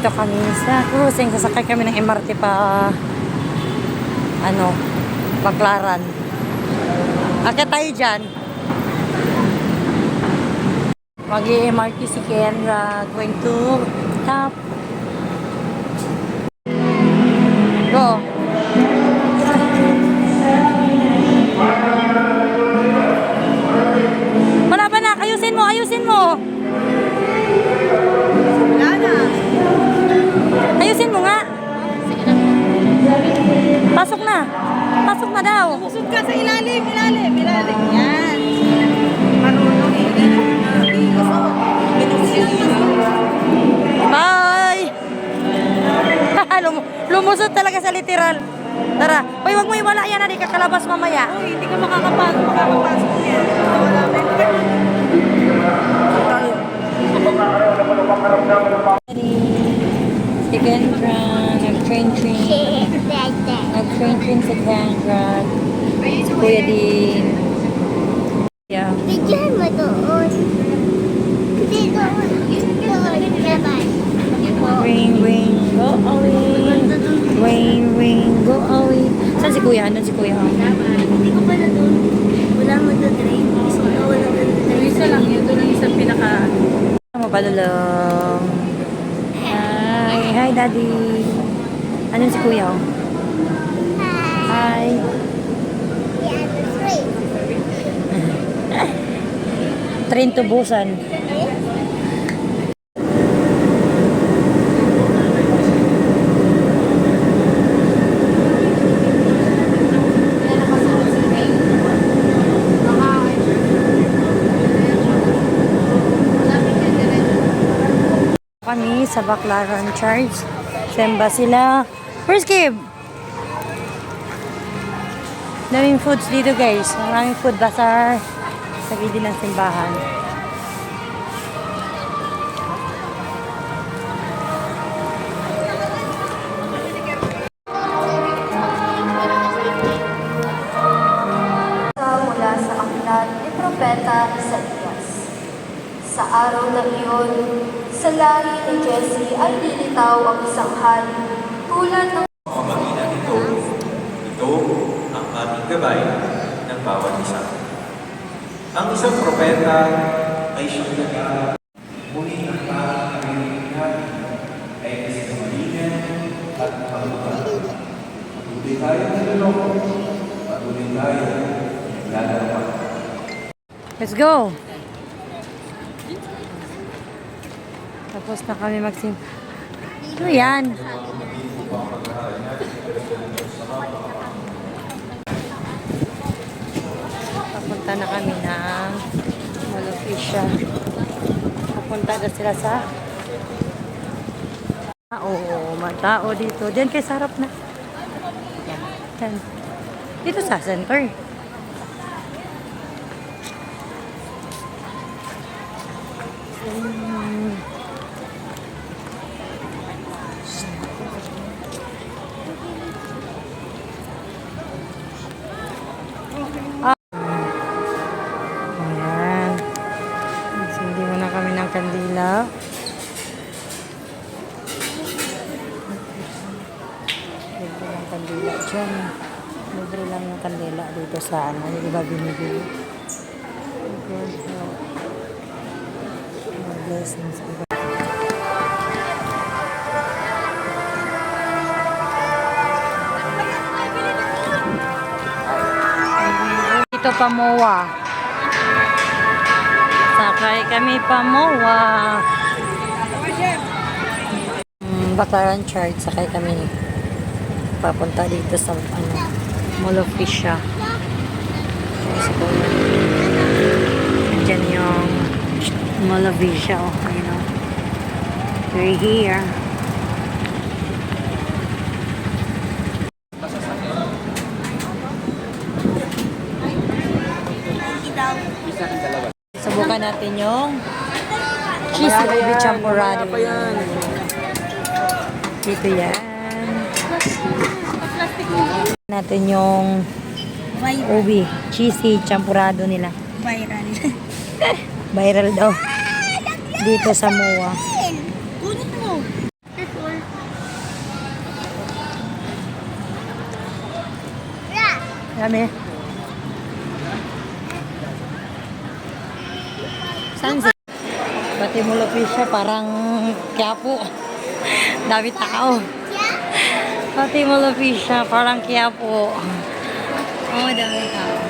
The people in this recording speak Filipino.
Dito kami sa cruising. Sasakay kami ng MRT pa Baclaran. Akit tayo dyan. Mag-MRT si Kenra. Going to top. Go. Wala ba na? Ayusin mo, ayusin mo. Wala na. Ayusin mo nga. Pasok na. Pasok na daw. Musod ka sa ilalim, ilalim, ilalim. Yan. Marunong Bye! Lumusot talaga sa literal. Tara. Uy, wag mo iwala yan. Hindi ka kalabas mamaya. Uy, hindi ka makakapasok yan. Wala na Si Kendra, nag-train sa Kendra. Si Kuya din. Yeah. Bigyan mo doon. Hindi doon. Doon. Labas. Ring, ring, go away. Ring, ring, go away. Saan si Kuya? Saan si Kuya? Hindi ko pa na doon. Wala mo doon rin. Isa na wala doon rin. Isa lang yun. Doon lang isang pinaka... Mabalulong. Hi, Daddy. Ano si Kuya? Hi. Yan, free. Train to Busan. Kami sa Baclaran Church. Semba sila. Where's Gabe? Daming foods dito guys. Maraming food bazaar. Sa gilid ng simbahan. Mula sa aklat ni Propeta Isaías. Sa araw na iyon, sa lahi ni Jesse ay lilitaw ang isang hari, tulad ng Pamamagitan nito, ito ang aming gabay ng bawat isa. Ang isang propeta ay siyang nag-aaral. Ngunit ang parang naririnig natin ay kasinungalingan at palupan. Patuloy tayo ng luloko, patuloy tayo ng lalawan. Let's go! Tapos na kami magsim... Ano yan? Papunta na kami ng Malofisha. Papunta na sila sa... Oo, matao dito. Diyan kay sarap na. Yan. Yan. Dito sa center. Ayan. Sindi muna kami ng kandila. Libre lang kandila dyan. Libre lang yung kandila dito sa Yung iba binibili. God help. Blessings. Ito Pamoa. Sakay kami Pamoa. Baclaran Church. Sakay kami papunta dito sa Malofisha. Diyan yung Malofisha. We're here. Subukan natin yung cheesy ubi champurrado. Dito yan. Natin yung ubi cheesy champurrado nila. Viral. Viral daw. Dito sa MOA. Kunin mo. Dami. Saan si? Batimolo Fisha, parang Quiapo. Dami tao. Batimolo Fisha, parang Quiapo. Oh, dami tao.